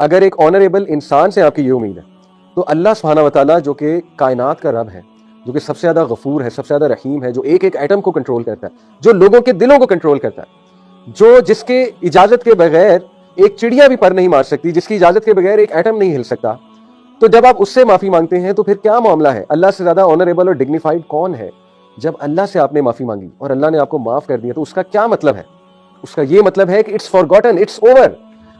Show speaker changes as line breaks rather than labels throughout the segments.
اگر ایک آنریبل انسان سے آپ کی یہ امید ہے تو اللہ سبحانہ و تعالیٰ جو کہ کائنات کا رب ہے، جو کہ سب سے زیادہ غفور ہے، سب سے زیادہ رحیم ہے، جو ایک ایک ایٹم کو کنٹرول کرتا ہے، جو لوگوں کے دلوں کو کنٹرول کرتا ہے، جس کے اجازت کے بغیر ایک چڑیا بھی پر نہیں مار سکتی، جس کی اجازت کے بغیر ایک ایٹم نہیں ہل سکتا، تو جب آپ اس سے معافی مانگتے ہیں تو پھر کیا معاملہ ہے؟ اللہ سے زیادہ آنریبل اور ڈگنیفائڈ کون ہے؟ جب اللہ سے آپ نے معافی مانگی اور اللہ نے آپ کو معاف کر دیا تو اس کا کیا مطلب ہے؟ اس کا یہ مطلب ہے کہ اٹس فارگوٹن، اٹس اوور،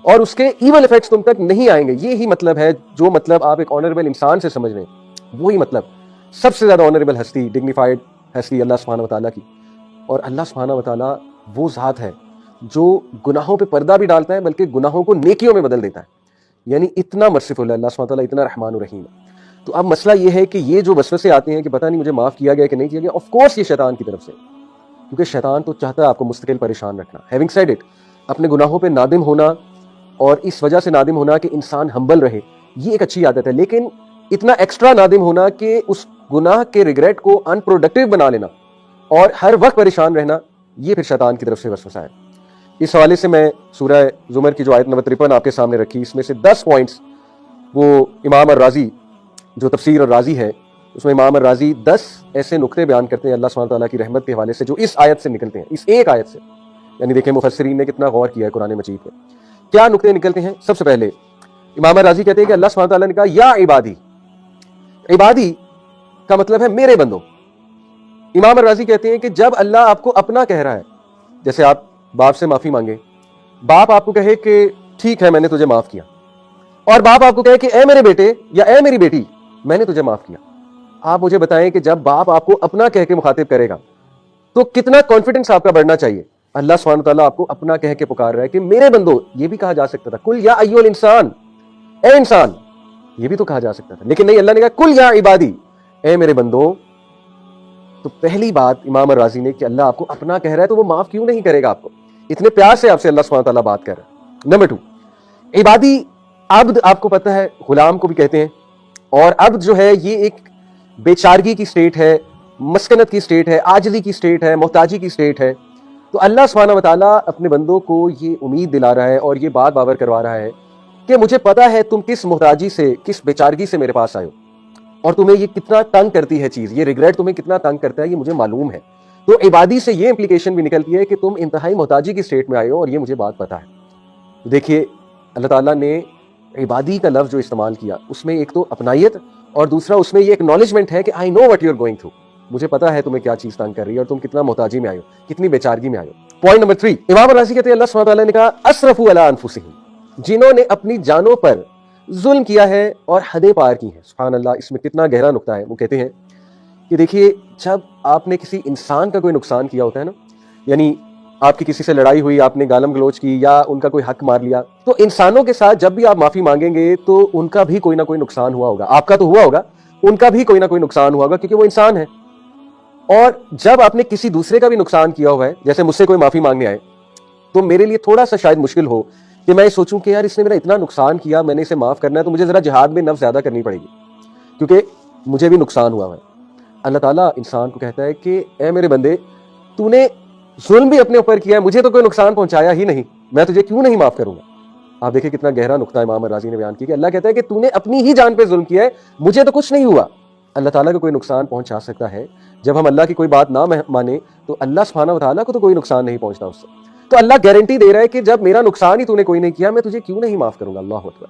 اور اس کے ایول ایفیکٹس تم تک نہیں آئیں گے۔ یہی مطلب ہے، جو مطلب آپ ایک آنریبل انسان سے سمجھ رہے ہیں، وہی مطلب سب سے زیادہ آنریبل ہستی، ڈگنیفائڈ ہستی اللہ سبحانہ و تعالیٰ کی۔ اور اللہ سبحانہ و تعالیٰ وہ ذات ہے جو گناہوں پہ پردہ بھی ڈالتا ہے بلکہ گناہوں کو نیکیوں میں بدل دیتا ہے، یعنی اتنا مرسیفل ہے اللہ سبحانہ و تعالیٰ، اتنا رحمان و رحیم ہے۔ تو اب مسئلہ یہ ہے کہ یہ جو وسوسے آتے ہیں کہ پتہ نہیں مجھے معاف کیا گیا کہ نہیں کیا گیا، آف کورس یہ شیطان کی طرف سے، کیونکہ شیطان تو چاہتا ہے آپ کو مستقل پریشان رکھنا۔ ہیونگ سیڈ اٹ، اپنے گناہوں پہ نادم ہونا اور اس وجہ سے نادم ہونا کہ انسان ہمبل رہے، یہ ایک اچھی عادت ہے، لیکن اتنا ایکسٹرا نادم ہونا کہ اس گناہ کے ریگریٹ کو ان پروڈکٹیو بنا لینا اور ہر وقت پریشان رہنا، یہ پھر شیطان کی طرف سے وسوسہ ہے۔ اس حوالے سے میں سورہ زمر کی جو آیت نمبر 53 آپ کے سامنے رکھی، اس میں سے 10 پوائنٹس وہ امام الرازی جو تفسیر الرازی ہے، اس میں امام الرازی 10 ایسے نقطے بیان کرتے ہیں اللہ سبحانہ تعالیٰ کی رحمت کے حوالے سے جو اس آیت سے نکلتے ہیں، اس ایک آیت سے۔ یعنی دیکھیں مفسرین نے کتنا غور کیا ہے قرآن مجید میں، کیا نقطے نکلتے ہیں۔ سب سے پہلے امام الرازی کہتے ہیں کہ اللہ سبحانہ تعالیٰ نے کہا یا عبادی، عبادی کا مطلب ہے میرے بندوں۔ امام الرازی کہتے ہیں کہ جب اللہ آپ کو اپنا کہہ رہا ہے، جیسے آپ باپ سے معافی مانگے، باپ آپ کو کہے کہ ٹھیک ہے میں نے تجھے معاف کیا، اور باپ آپ کو کہے کہ اے میرے بیٹے یا اے میری بیٹی میں نے تجھے معاف کیا، آپ مجھے بتائیں کہ جب باپ آپ کو اپنا کہہ کے مخاطب کرے گا تو کتنا کانفیڈنس آپ کا بڑھنا چاہیے۔ اللہ سبحانہ تعالیٰ آپ کو اپنا کہہ کے پکار رہا ہے کہ میرے بندو، یہ بھی کہا جا سکتا تھا کل یا ایھا الانسان، اے انسان، یہ بھی تو کہا جا سکتا تھا، لیکن نہیں، اللہ نے کہا کل یا عبادی، اے میرے بندو۔ تو پہلی بات امام الرازی نے کہ اللہ آپ کو اپنا کہہ رہا ہے تو وہ معاف کیوں نہیں کرے گا آپ کو؟ اتنے پیار سے آپ سے اللہ سبحانہ تعالیٰ بات کر رہا ہے۔ نمبر 2، عبادی، عبد آپ کو پتہ ہے غلام کو بھی کہتے ہیں، اور عبد جو ہے یہ ایک بیچارگی کی سٹیٹ ہے، مسکنت کی سٹیٹ ہے، عاجزی کی سٹیٹ ہے، محتاجی کی سٹیٹ ہے۔ تو اللہ سبحانہ و تعالیٰ اپنے بندوں کو یہ امید دلا رہا ہے اور یہ بات باور کروا رہا ہے کہ مجھے پتا ہے تم کس محتاجی سے، کس بیچارگی سے میرے پاس آئے ہو، اور تمہیں یہ کتنا تنگ کرتی ہے چیز، یہ ریگریٹ تمہیں کتنا تنگ کرتا ہے، یہ مجھے معلوم ہے۔ تو عبادی سے یہ امپلیکیشن بھی نکلتی ہے کہ تم انتہائی محتاجی کی سٹیٹ میں آئے ہو اور یہ مجھے بات پتا ہے۔ دیکھیے اللہ تعالیٰ نے عبادی کا لفظ جو استعمال کیا، اس میں ایک تو اپنائیت اور دوسرا اس میں یہ اکنالجمنٹ ہے کہ I know what you are going through, مجھے پتا ہے تمہیں کیا چیز تنگ کر رہی ہے اور تم کتنا محتاجی میں آئے ہو، کتنی بیچارگی میں آئے ہو۔ پوائنٹ نمبر 3، امام الرازی کہتے ہیں اللہ سبحانہ تعالیٰ نے کہا اسرفوا علی انفسہم، جنہوں نے اپنی جانوں پر ظلم کیا ہے اور حدیں پار کی ہیں۔ سبحان اللہ، اس میں کتنا گہرا نقطہ ہے۔ وہ کہتے ہیں کہ دیکھیے جب آپ نے کسی انسان کا کوئی نقصان کیا ہوتا ہے نا، یعنی آپ کی کسی سے لڑائی ہوئی، آپ نے گالم گلوچ کی یا ان کا کوئی حق مار لیا، تو انسانوں کے ساتھ جب بھی آپ معافی مانگیں گے تو ان کا بھی کوئی نہ کوئی نقصان ہوا ہوگا، آپ کا تو ہوا ہوگا، ان کا بھی کوئی نہ کوئی نقصان ہوا ہوگا کیونکہ وہ انسان ہے۔ اور جب آپ نے کسی دوسرے کا بھی نقصان کیا ہوا ہے، جیسے مجھ سے کوئی معافی مانگنے آئے تو میرے لیے تھوڑا سا شاید مشکل ہو کہ میں سوچوں کہ یار اس نے میرا اتنا نقصان کیا، میں نے اسے معاف کرنا ہے تو مجھے ذرا جہاد میں نفس زیادہ کرنی پڑے گی کیونکہ مجھے بھی نقصان ہوا ہے۔ اللہ تعالیٰ انسان کو کہتا ہے کہ اے میرے بندے، تو نے ظلم بھی اپنے اوپر کیا ہے، مجھے تو کوئی نقصان پہنچایا ہی نہیں، میں تجھے کیوں نہیں معاف کروں گا۔ آپ دیکھیں کتنا گہرا نقطہ امام الرازی نے بیان کیا کہ اللہ کہتا ہے کہ تو نے اپنی ہی جان پہ ظلم کیا ہے، مجھے تو کچھ نہیں ہوا۔ اللہ تعالیٰ کو کوئی نقصان پہنچا سکتا ہے، جب ہم اللہ کی کوئی بات نہ مانے تو اللہ سبحانہ و تعالیٰ کو تو کوئی نقصان نہیں پہنچتا اس سے۔ تو اللہ گارنٹی دے رہا ہے کہ جب میرا نقصان ہی تو نے کوئی نہیں کیا، میں تجھے کیوں نہیں معاف کروں گا۔ اللہ اکبر،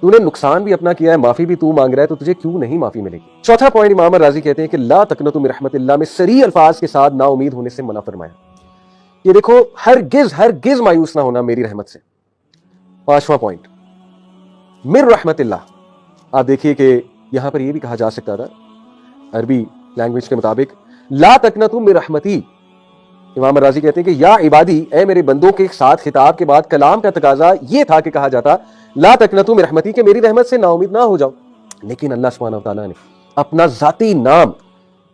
تو نے نقصان بھی اپنا کیا ہے، معافی بھی تو مانگ رہا ہے، تو تجھے کیوں نہیں معافی ملے گی۔ چوتھا پوائنٹ امام الرازی کہتے ہیں کہ لا تقنطوا من رحمت اللہ میں صریح الفاظ کے ساتھ نا امید ہونے سے منع فرمایا۔ یہ دیکھو ہرگز مایوس نہ ہونا میری رحمت سے۔ پانچواں پوائنٹ من رحمت اللہ، آپ دیکھیے کہ یہاں پر یہ بھی کہا جا سکتا تھا عربی لینگویج کے مطابق لا تقنطوا من رحمتی۔ امام الرازی کہتے ہیں کہ یا عبادی، اے میرے بندوں کے ساتھ خطاب کے بعد کلام کا تقاضا یہ تھا کہ کہا جاتا لا تقنطوا من رحمتی، کہ میری رحمت سے نا امید نہ ہو جاؤ۔ لیکن اللہ سبحانہ وتعالیٰ نے اپنا ذاتی نام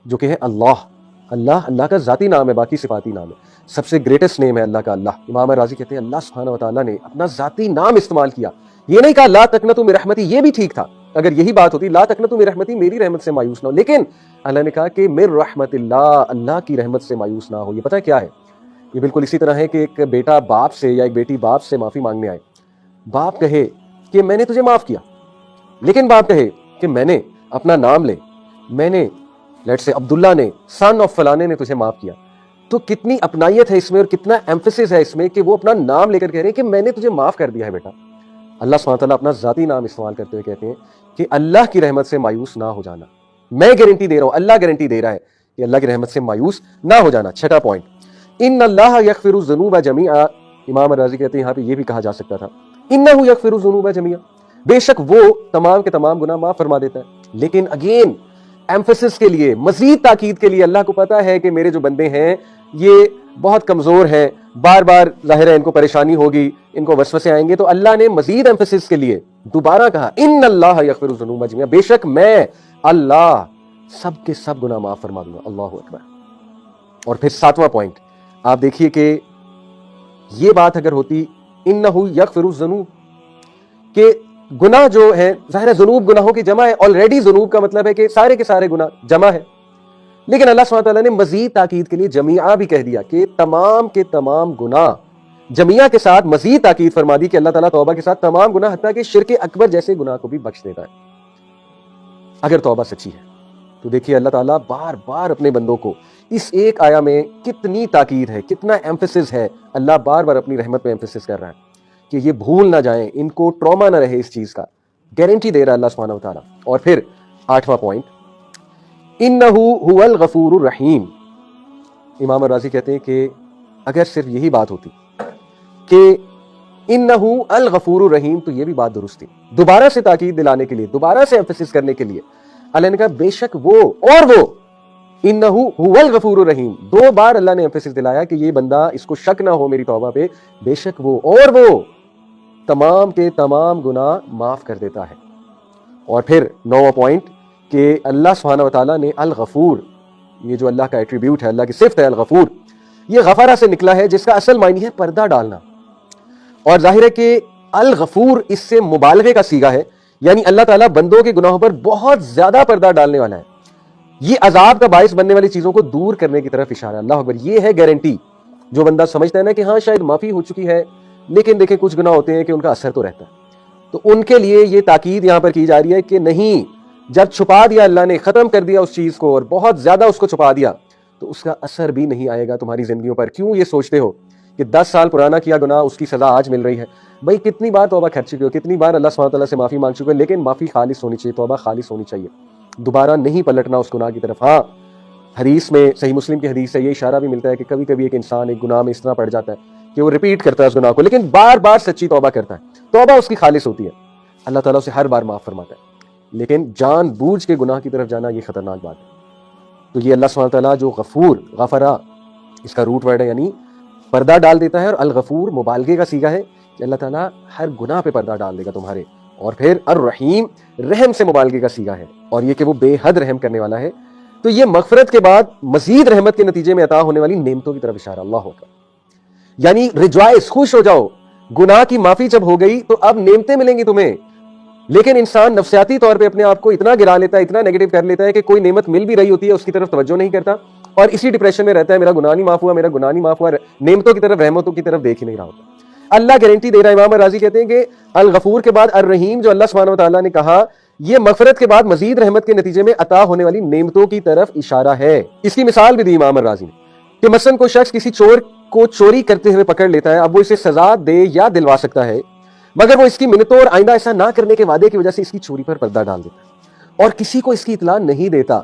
جو کہ ہے اللہ کا ذاتی نام ہے، باقی صفاتی نام ہے، سب سے گریٹسٹ نیم ہے اللہ کا اللہ۔ امام الرازی کہتے ہیں اللہ سبحانہ وتعالیٰ نے اپنا ذاتی نام استعمال کیا، یہ نہیں کہا لا تقنطوا من رحمتی، یہ بھی ٹھیک تھا اگر یہی بات ہوتی لا تقنطوا من رحمتی، میری رحمت سے مایوس نہ ہو، لیکن اللہ نے کہا کہ من رحمت اللہ کی رحمت سے مایوس نہ ہو۔ یہ پتہ ہے کیا ہے؟ یہ بالکل اسی طرح ہے کہ ایک بیٹا باپ سے یا ایک بیٹی باپ سے معافی مانگنے آئے، باپ کہے کہ میں نے تجھے معاف کیا، لیکن باپ کہے کہ میں نے اپنا نام لے، میں نے لیٹ سے عبداللہ نے سن آف فلانے نے تجھے معاف کیا، تو کتنی اپنائیت ہے اس میں اور کتنا ایمفیسس ہے اس میں کہ وہ اپنا نام لے کر کہہ رہے ہیں کہ میں نے تجھے معاف کر دیا ہے بیٹا۔ اللہ سبحانہ وتعالیٰ اپنا ذاتی نام استعمال کرتے ہوئے کہتے ہیں کہ اللہ کی رحمت سے مایوس نہ ہو جانا، میں گارنٹی دے رہا ہوں، اللہ گارنٹی دے رہا ہے کہ اللہ کی رحمت سے مایوس نہ ہو جانا۔ چھٹا پوائنٹ، ان اللہ یغفر الذنوب جميعا، امام راضی کہتے ہیں یہاں پہ یہ بھی کہا جا سکتا تھا انہ یغفر الذنوب جميعا، بے شک وہ تمام کے تمام گناہ معاف فرما دیتا ہے، لیکن اگین ایمفیسس کے لیے، مزید تاکید کے لیے، اللہ کو پتا ہے کہ میرے جو بندے ہیں یہ بہت کمزور ہیں، بار بار ظاہر ہے ان کو پریشانی ہوگی، ان کو وسوسے آئیں گے، تو اللہ نے مزید ایمفیسس کے لیے دوبارہ کہا ان اللہ یغفر الذنوب جميعا، بے شک میں اللہ سب کے سب گناہ معاف فرما دوں گا۔ اللہ اکبر۔ اور پھر ساتواں پوائنٹ آپ دیکھیے کہ یہ بات اگر ہوتی انہ یغفر الذنوب، کہ گناہ جو ہے ظاہر ہے ذنوب گناہوں کی جمع ہے، آلریڈی ذنوب کا مطلب ہے کہ سارے کے سارے گناہ جمع ہے، لیکن اللہ سبحانہ تعالیٰ نے مزید تاکید کے لیے جمیعہ بھی کہہ دیا کہ تمام کے تمام گناہ، جمیعہ کے ساتھ مزید تاکید فرما دی کہ اللہ تعالیٰ توبہ کے ساتھ تمام گناہ حتیٰ کہ شرک اکبر جیسے گناہ کو بھی بخش دیتا ہے اگر توبہ سچی ہے۔ تو دیکھیے اللہ تعالیٰ بار بار اپنے بندوں کو اس ایک آیا میں کتنی تاکید ہے، کتنا ایمفیسس ہے، اللہ بار بار اپنی رحمت پہ ایمفیسس کر رہا ہے کہ یہ بھول نہ جائیں، ان کو ٹراما نہ رہے، اس چیز کا گارنٹی دے رہا ہے اللہ سبحانہ و تعالیٰ۔ اور پھر آٹھواں پوائنٹ، انہ هو الغفور الرحیم، امام راضی کہتے ہیں کہ اگر صرف یہی بات ہوتی کہ انہ الغفور الرحیم تو یہ بھی بات درست تھی، دوبارہ سے تاکید دلانے کے لیے، دوبارہ سے ایمفیسس کرنے کے لیے اللہ نے کہا بے شک وہ اور وہ، انہ هو الغفور الرحیم، دو بار اللہ نے ایمفیسس دلایا کہ یہ بندہ اس کو شک نہ ہو میری توبہ پہ، بے شک وہ اور وہ تمام کے تمام گناہ معاف کر دیتا ہے۔ اور پھر نوواں پوائنٹ کہ اللہ سبحانہ و تعالیٰ نے الغفور، یہ جو اللہ کا ایٹریبیوٹ ہے، اللہ کی صفت ہے الغفور، یہ غفرہ سے نکلا ہے جس کا اصل معنی ہے پردہ ڈالنا، اور ظاہر ہے کہ الغفور اس سے مبالغے کا صیغہ ہے، یعنی اللہ تعالیٰ بندوں کے گناہوں پر بہت زیادہ پردہ ڈالنے والا ہے، یہ عذاب کا باعث بننے والی چیزوں کو دور کرنے کی طرف اشارہ ہے۔ اللہ اکبر، یہ ہے گارنٹی۔ جو بندہ سمجھتا ہے نا کہ ہاں شاید معافی ہو چکی ہے، لیکن دیکھیں کچھ گناہ ہوتے ہیں کہ ان کا اثر تو رہتا ہے، تو ان کے لیے یہ تاکید یہاں پر کی جا رہی ہے کہ نہیں، جب چھپا دیا اللہ نے، ختم کر دیا اس چیز کو اور بہت زیادہ اس کو چھپا دیا، تو اس کا اثر بھی نہیں آئے گا تمہاری زندگیوں پر۔ کیوں یہ سوچتے ہو کہ 10 سال پرانا کیا گناہ اس کی سزا آج مل رہی ہے؟ بھائی کتنی بار توبہ کر چکے ہو، کتنی بار اللہ سبحانہ تعالیٰ سے معافی مانگ چکے ہو، لیکن معافی خالص ہونی چاہیے، توبہ خالص ہونی چاہیے، دوبارہ نہیں پلٹنا اس گناہ کی طرف۔ ہاں حدیث میں، صحیح مسلم کی حدیث سے یہ اشارہ بھی ملتا ہے کہ کبھی کبھی ایک انسان ایک گناہ میں اس طرح پڑ جاتا ہے کہ وہ ریپیٹ کرتا ہے اس گناہ کو، لیکن بار بار سچی توبہ کرتا ہے، توبہ اس کی خالص ہوتی ہے، اللہ تعالیٰ اسے ہر بار معاف فرماتا ہے، لیکن جان بوجھ کے گناہ کی طرف جانا یہ خطرناک بات ہے۔ تو یہ اللہ سبحانہ تعالیٰ جو غفور، غفرہ اس کا روٹ ورڈ ہے، یعنی پردہ ڈال دیتا ہے، اور الغفور مبالغے کا صیغہ ہے کہ اللہ تعالیٰ ہر گناہ پہ پردہ ڈال دے گا تمہارے۔ اور پھر الرحیم رحم سے مبالغے کا صیغہ ہے، اور یہ کہ وہ بے حد رحم کرنے والا ہے۔ تو یہ مغفرت کے بعد مزید رحمت کے نتیجے میں عطا ہونے والی نعمتوں کی طرف اشارہ، اللہ اکبر، یعنی ریجوائس، خوش ہو جاؤ، گناہ کی معافی جب ہو گئی تو اب نعمتیں ملیں گی تمہیں۔ لیکن انسان نفسیاتی طور پہ اپنے آپ کو اتنا گرا لیتا ہے، اتنا نیگیٹو کر لیتا ہے کہ کوئی نعمت مل بھی رہی ہوتی ہے اس کی طرف توجہ نہیں کرتا، اور اسی ڈپریشن میں رہتا ہے، میرا گناہ نہیں معاف ہوا، میرا گناہ نہیں معاف ہوا، نعمتوں کی طرف، رحمتوں کی طرف دیکھ ہی نہیں رہا ہوتا۔ اللہ گارنٹی دے رہا ہے، امام راضی کہتے ہیں کہ الغفور کے بعد الرحیم جو اللہ سبحانہ و تعالیٰ نے کہا، یہ مغفرت کے بعد مزید رحمت کے نتیجے میں عطا ہونے والی نعمتوں کی طرف اشارہ ہے۔ اس کی مثال بھی دی امام راضی نے کہ مثلا کوئی شخص کسی چور کو چوری کرتے ہوئے پکڑ لیتا ہے، اب وہ اسے سزا دے یا دلوا سکتا ہے، مگر وہ اس کی منتوں اور آئندہ ایسا نہ کرنے کے وعدے کی وجہ سے اس کی چوری پر پردہ ڈال دیتا ہے اور کسی کو اس کی اطلاع نہیں دیتا،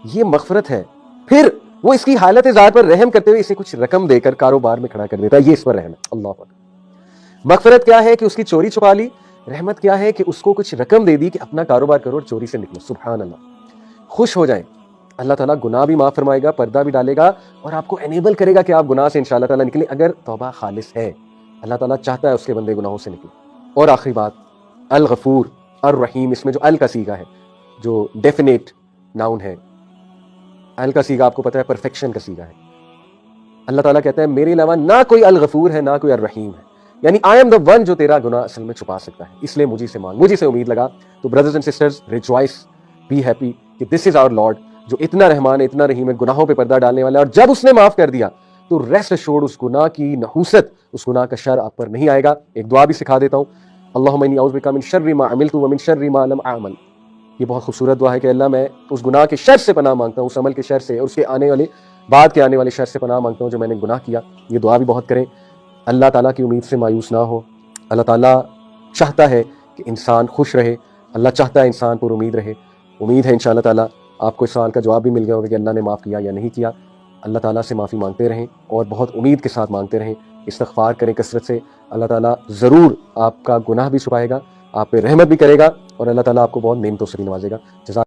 یہ مغفرت ہے۔ پھر وہ اس کی حالت ذات پر رحم کرتے ہوئے اسے کچھ رقم دے کر کاروبار میں کھڑا کر دیتا ہے، یہ اس پر رحم ہے۔ اللہ اکبر، مغفرت کیا ہے کہ اس کی چوری چھپا لی، رحمت کیا ہے کہ اس کو کچھ رقم دے دی کہ اپنا کاروبار کرو اور چوری سے نکلو۔ سبحان اللہ، خوش ہو جائیں، اللہ تعالیٰ گناہ بھی معاف فرمائے گا، پردہ بھی ڈالے گا، اور آپ کو انیبل کرے گا کہ آپ گناہ سے انشاءاللہ تعالیٰ نکلیں اگر توبہ خالص ہے۔ اللہ تعالیٰ چاہتا ہے اس کے بندے گناہوں سے نکلیں۔ اور آخری بات، الغفور الرحیم، اس میں جو ال کا صیغہ ہے، جو ڈیفینیٹ ناؤن ہے، ال کا صیغہ آپ کو پتہ ہے پرفیکشن کا صیغہ ہے۔ اللہ تعالیٰ کہتا ہے میرے علاوہ نہ کوئی الغفور ہے نہ کوئی الرحیم ہے، یعنی آئی ایم دا ون جو تیرا گناہ اصل میں چھپا سکتا ہے، اس لیے مجھے سے مانگ، مجھے سے امید لگا۔ تو brothers and sisters, rejoice, be happy کہ دس از آور لارڈ جو اتنا رحمان ہے، اتنا رحیم ہے، گناہوں پہ پردہ ڈالنے والا ہے، اور جب اس نے معاف کر دیا تو ریسٹ ایشورڈ اس گناہ کی نحوست، اس گناہ کا شر آپ پر نہیں آئے گا۔ ایک دعا بھی سکھا دیتا ہوں اللہم انی اعوذ بک من شر ما عملت ومن شر ما لم اعمل. یہ بہت خوبصورت دعا ہے کہ اللہ میں اس گناہ کے شر سے پناہ مانگتا ہوں، اس عمل کے شر سے، اور اس کے بعد کے آنے والے شر سے پناہ مانگتا ہوں جو میں نے گناہ کیا. یہ دعا بھی بہت کریں. اللہ تعالیٰ کی امید سے مایوس نہ ہو. اللہ تعالیٰ چاہتا ہے کہ انسان خوش رہے، اللہ چاہتا ہے انسان پر امید رہے. امید ہے انشاءاللہ تعالیٰ آپ کو اس سوال کا جواب بھی مل گیا ہوگا کہ اللہ نے معاف کیا یا نہیں کیا. اللہ تعالیٰ سے معافی مانگتے رہیں اور بہت امید کے ساتھ مانگتے رہیں. استغفار کریں کثرت سے. اللہ تعالیٰ ضرور آپ کا گناہ بھی چھپائے گا، آپ پہ رحمت بھی کرے گا، اور اللہ تعالیٰ آپ کو بہت نعمتوں سے بھی نوازے گا. جزاک